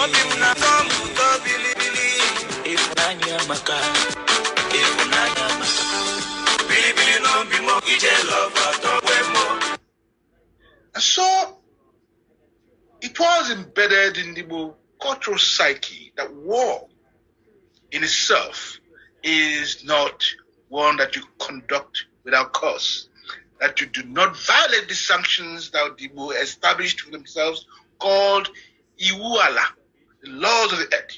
And so it was embedded in the Igbo cultural psyche that war in itself is not one that you conduct without cause, that you do not violate the sanctions that the Igbo established for themselves called Iwuala, the laws of the earth,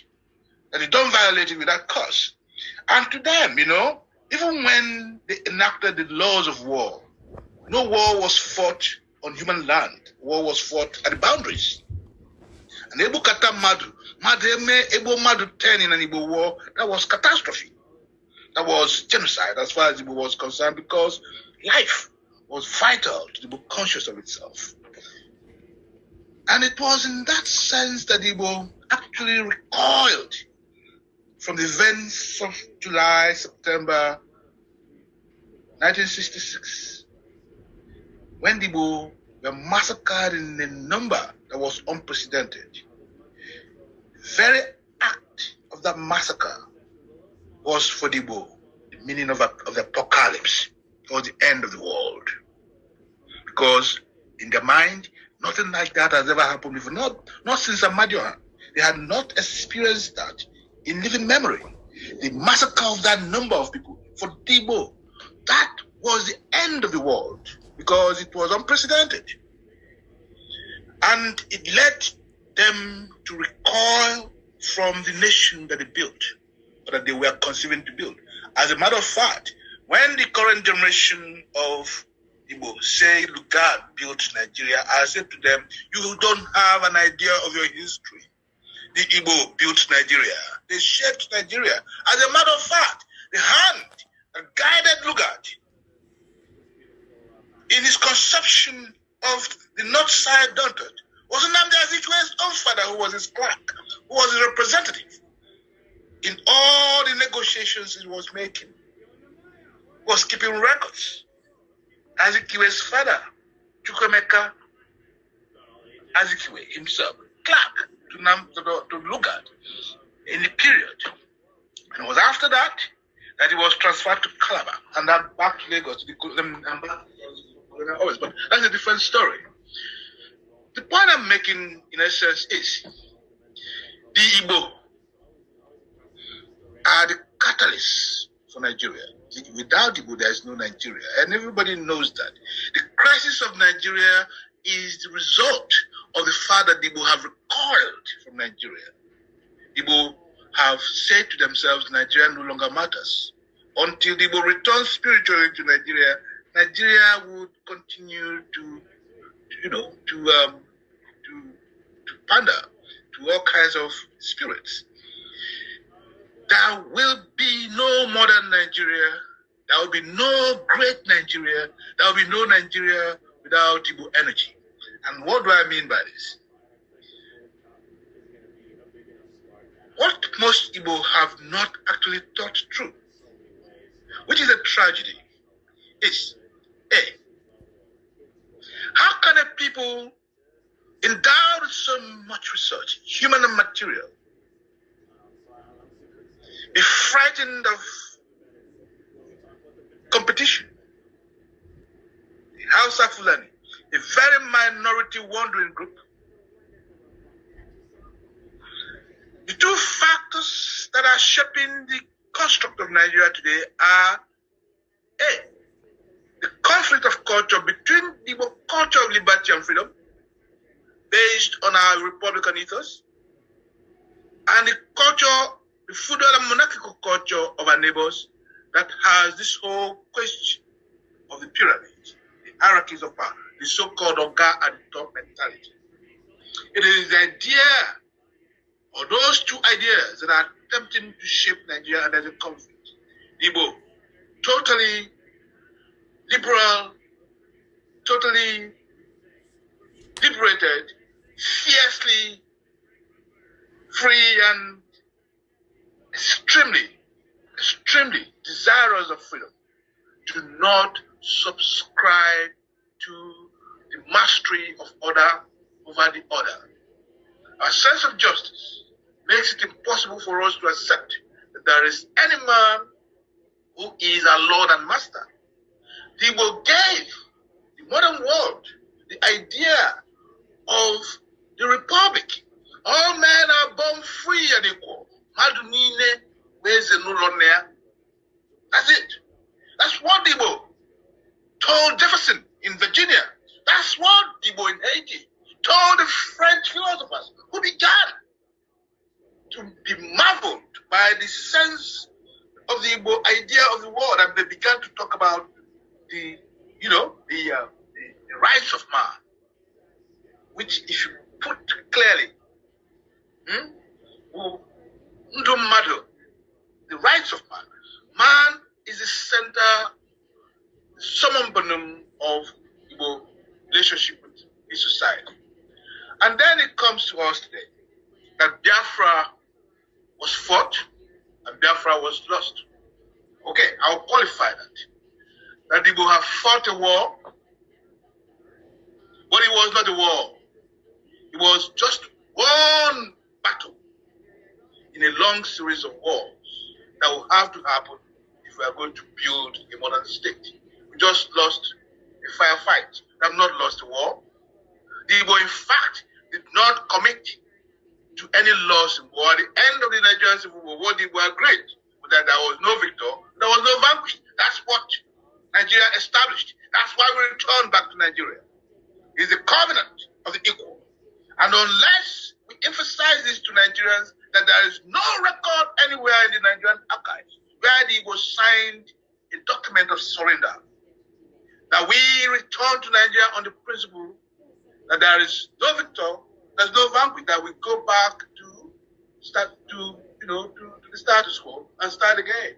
that you don't violate it without cause. And to them, even when they enacted the laws of war, no war was fought on human land. War was fought at the boundaries. And Ebu Kata Madu, Ebo Madu 10 in an Igbo war, that was catastrophe. That was genocide as far as Igbo was concerned, because life was vital to the Igbo conscious of itself. And it was in that sense that Igbo actually recoiled from the events of July, September 1966, when the Igbo were massacred in a number that was unprecedented. The very act of that massacre was for the Igbo the meaning of the apocalypse, or the end of the world. Because in their mind, nothing like that has ever happened before. Not since Amadi. They had not experienced that in living memory. The massacre of that number of people, for the Igbo, that was the end of the world, because it was unprecedented. And it led them to recoil from the nation that they built, or that they were conceiving to build. As a matter of fact, when the current generation of Igbo say Lugard built Nigeria, I said to them, you don't have an idea of your history. The Igbo built Nigeria. They shaped Nigeria. As a matter of fact, the hand that guided Lugard in his conception of the North Side Duntard was Nnamdi Azikiwe's own father, who was his clerk, who was his representative in all the negotiations he was making. He was keeping records. Azikiwe's father, Chukwemeka Azikiwe himself, clerk to Lugard in the period. And it was after that that he was transferred to Calabar and then back to Lagos. But that's a different story. The point I'm making, in essence, is the Igbo are the catalysts for Nigeria. Without Igbo, there is no Nigeria. And everybody knows that. The crisis of Nigeria is the result of the fact that the Igbo have recoiled from Nigeria. Igbo have said to themselves, Nigeria no longer matters. Until the Igbo return spiritually to Nigeria, Nigeria would continue to pander to all kinds of spirits. There will be no modern Nigeria. There will be no great Nigeria. There will be no Nigeria without Igbo energy. And what do I mean by this? What most Igbo have not actually thought through, which is a tragedy, is how can a people endowed with so much research, human and material, be frightened of competition? The Hausa Fulani, a very minority wandering group. The two factors that are shaping the construct of Nigeria today are the conflict of culture between the culture of liberty and freedom, based on our Republican ethos, and the culture, the feudal and monarchical culture of our neighbors that has this whole question of the pyramid, the hierarchies of power, the so-called Oga at the top mentality. It is the idea, or those two ideas, that are attempting to shape Nigeria under the conflict. Igbo, totally liberal, totally liberated, fiercely free, and extremely desirous of freedom, do not subscribe to the mastery of order over the other. Our sense of justice makes it impossible for us to accept that there is any man who is our Lord and Master. The Igbo gave the modern world the idea of the Republic. All men are born free and equal. That's it. That's what Igbo told Jefferson in Virginia. That's what Igbo in Haiti told the French philosophers who began to be marveled by the sense of the Igbo idea of the world, and they began to talk about the rights of man, which, if you put clearly, the rights of man. Man is the center, the summum bonum of Igbo relationship with his society. And then it comes to us today that Biafra was fought and Biafra was lost. Okay, I'll qualify that. That Igbo have fought a war, but it was not a war. It was just one battle in a long series of wars that will have to happen if we are going to build a modern state. We just lost a firefight. We have not lost a war. The Igbo, in fact, did not commit to any loss in war. At the end of the Nigerian Civil War, the Igbo agreed that there was no victor, there was no vanquished. That's what Nigeria established. That's why we returned back to Nigeria. It's the covenant of the equal. And unless we emphasize this to Nigerians, that there is no record anywhere in the Nigerian archives where the Igbo signed a document of surrender, that we return to Nigeria on the principle that there is no victor, there's no vanquish, that we go back to the status quo and start again.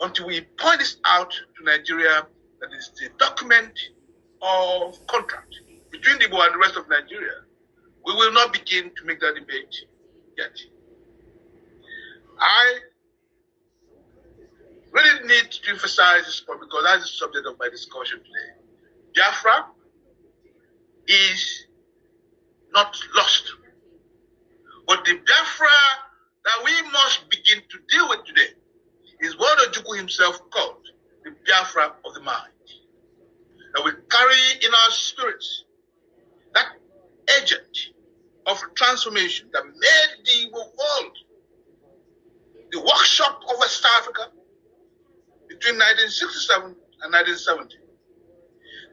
Until we point this out to Nigeria, that is the document of contract between the Igbo and the rest of Nigeria, we will not begin to make that debate yet. I really need to emphasize this point because that's the subject of my discussion today. Biafra is not lost. But the Biafra that we must begin to deal with today is what Ojukwu himself called the Biafra of the mind. That we carry in our spirits that agent of transformation that made the Igbo world the workshop of West Africa between 1967 and 1970.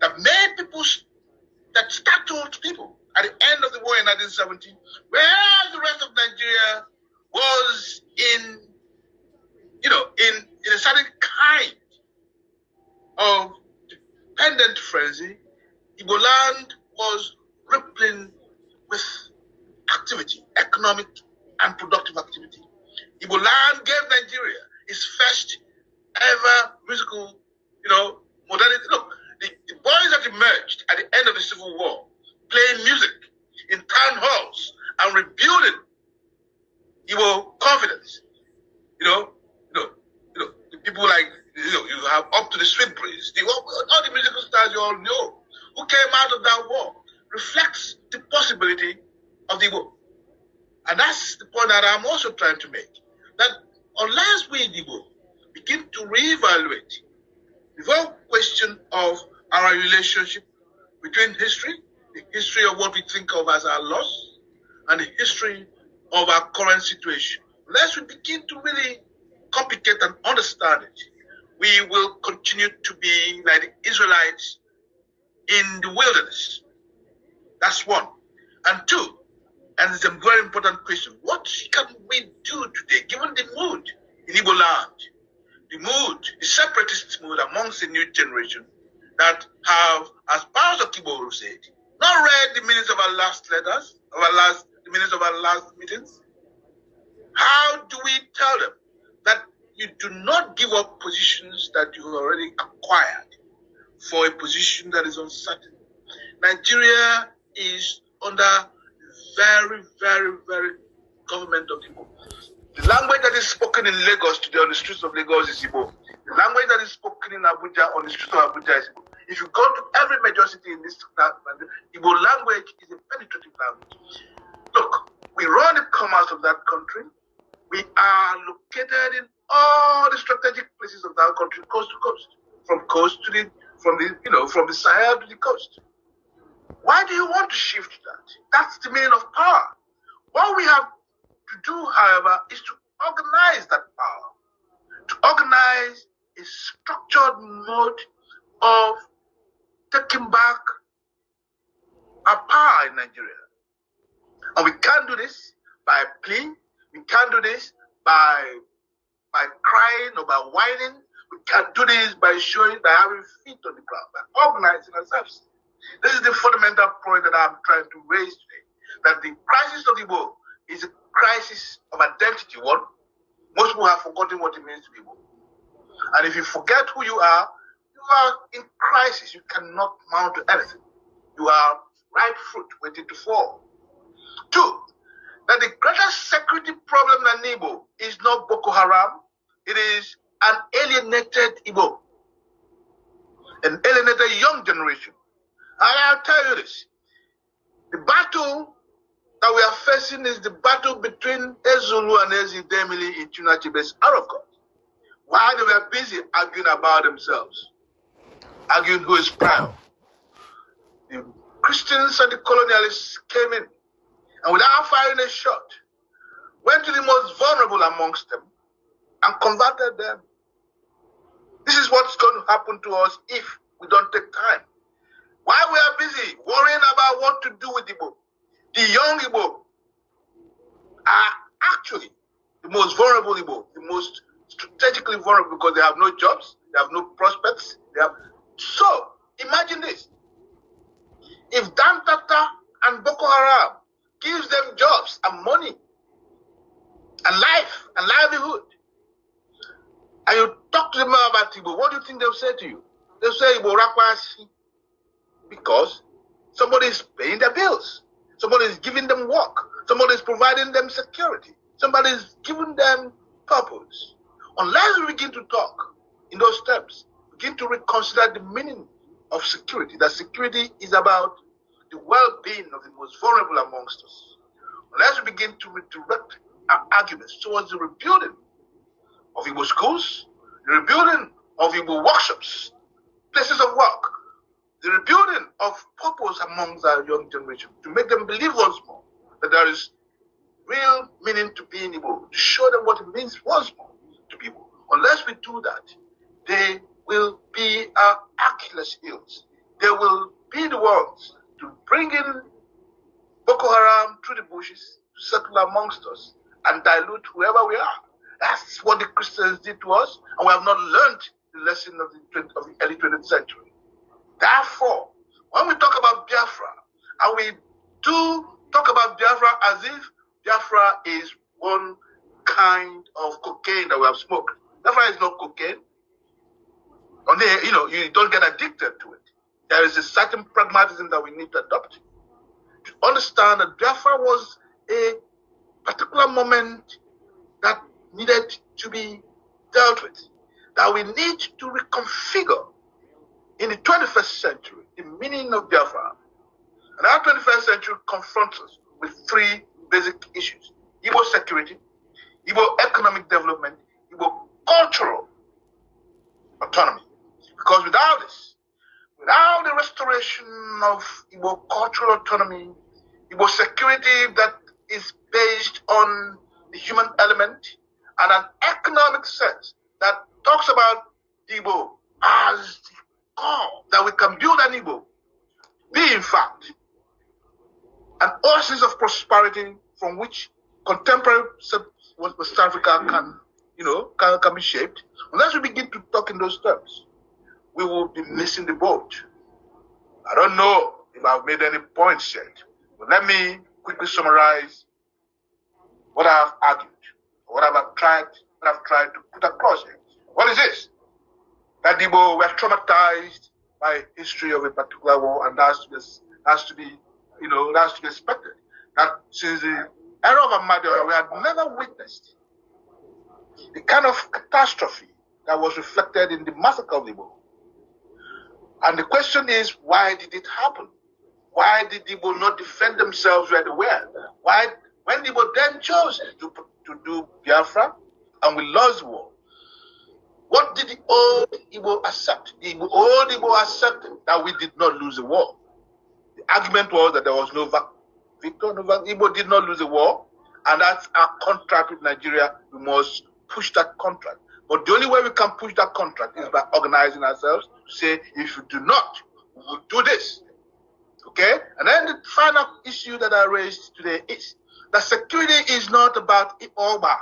That made people, that startled people at the end of the war in 1970, whereas the rest of Nigeria was in a certain kind of dependent frenzy, Igbo land was rippling with activity, economic and productive activity. Igbo land gave Nigeria its first ever musical, modality. Look, the boys that emerged at the end of the Civil War, playing music in town halls and rebuilding Igbo confidence. The people like, you have Up to the Sweet Breeze, all the musical stars you all know, who came out of that war, reflects the possibility of the Igbo. And that's the point that I'm also trying to make. That unless we, the Igbo, begin to reevaluate the whole question of our relationship between history, the history of what we think of as our loss, and the history of our current situation, unless we begin to really complicate and understand it, we will continue to be like the Israelites in the wilderness. That's one. And two, and it's a very important question, what can we do today, given the mood in Igbo land, the separatist mood amongst the new generation that have, as Prof Obi said, not read the minutes of our last letters, the minutes of our last meetings? How do we tell them that you do not give up positions that you have already acquired for a position that is uncertain? Nigeria is under very, very, very government of Igbo. The language that is spoken in Lagos today on the streets of Lagos is Igbo. The language that is spoken in Abuja on the streets of Abuja is Igbo. If you go to every major city in this country, Igbo language is a penetrative language. Look, we run the commerce of that country. We are located in all the strategic places of that country, coast to coast, from the Sahel to the coast. Why do you want to shift that? That's the meaning of power. What we have to do, however, is to organize that power, to organize a structured mode of taking back our power in Nigeria. And we can't do this by plea. We can't do this by crying or by whining. We can't do this by having feet on the ground, by organizing ourselves. This is the fundamental point that I'm trying to raise today. That the crisis of the Igbo is a crisis of identity. One, most people have forgotten what it means to be Igbo. And if you forget who you are in crisis. You cannot mount to anything. You are ripe fruit waiting to fall. Two, that the greatest security problem in Igbo is not Boko Haram. It is an alienated Igbo, an alienated young generation. And I'll tell you this, the battle that we are facing is the battle between Ezulu and Ezidemili in Tunachibes out of God. While they were busy arguing about themselves, arguing who is proud, the Christians and the colonialists came in, and without firing a shot, went to the most vulnerable amongst them and converted them. This is what's going to happen to us if we don't take time. While we are busy worrying about what to do with Igbo, the young Igbo are actually the most vulnerable Igbo, the most strategically vulnerable because they have no jobs, they have no prospects. So, imagine this. If Dan Tata and Boko Haram gives them jobs and money and life and livelihood, and you talk to them about Igbo, what do you think they'll say to you? They'll say Igbo Rakwasi, because somebody is paying their bills, somebody is giving them work, somebody is providing them security, somebody is giving them purpose. Unless we begin to talk in those terms, begin to reconsider the meaning of security, that security is about the well-being of the most vulnerable amongst us. Unless we begin to redirect our arguments towards the rebuilding of Igbo schools, the rebuilding of Igbo workshops, places of work, the rebuilding of purpose amongst our young generation, to make them believe once more that there is real meaning to being Igbo, to show them what it means once more to people. Unless we do that, they will be our Achilles heels. They will be the ones to bring in Boko Haram through the bushes, to settle amongst us and dilute whoever we are. That's what the Christians did to us, and we have not learned the lesson of the early 20th century. Therefore, when we talk about Biafra, and we do talk about Biafra as if Biafra is one kind of cocaine that we have smoked. Biafra is not cocaine. You don't get addicted to it. There is a certain pragmatism that we need to adopt to understand that Biafra was a particular moment that needed to be dealt with, that we need to reconfigure in the 21st century the meaning of Biafra. And our 21st century confronts us with three basic issues: Igbo security, Igbo economic development, Igbo cultural autonomy. Because without this, without the restoration of Igbo cultural autonomy, Igbo security that is based on the human element, and an economic sense that talks about Igbo as the core, that we can build an Igbo, be in fact an oasis of prosperity from which contemporary West Africa can be shaped. Unless we begin to talk in those terms, we will be missing the boat. I don't know if I've made any points yet, but let me quickly summarize what I have argued, what I've tried to put across here. What is this? That Igbo were traumatized by history of a particular war, and that has to be expected. That since the era of Amadi, we had never witnessed the kind of catastrophe that was reflected in the massacre of Igbo. And the question is, why did it happen? Why did Igbo not defend themselves where they were? Why, when Igbo then chose to do Biafra and we lost the war, what did the old Igbo accept? The old Igbo accepted that we did not lose the war. The argument was that there was no victor. Igbo did not lose the war, and that's our contract with Nigeria. We must push that contract. But the only way we can push that contract is by organizing ourselves to say, if you do not, we will do this. Okay? And then the final issue that I raised today is that security is not about Oba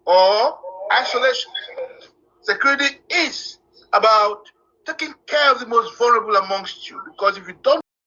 or isolation. Security is about taking care of the most vulnerable amongst you. Because if you don't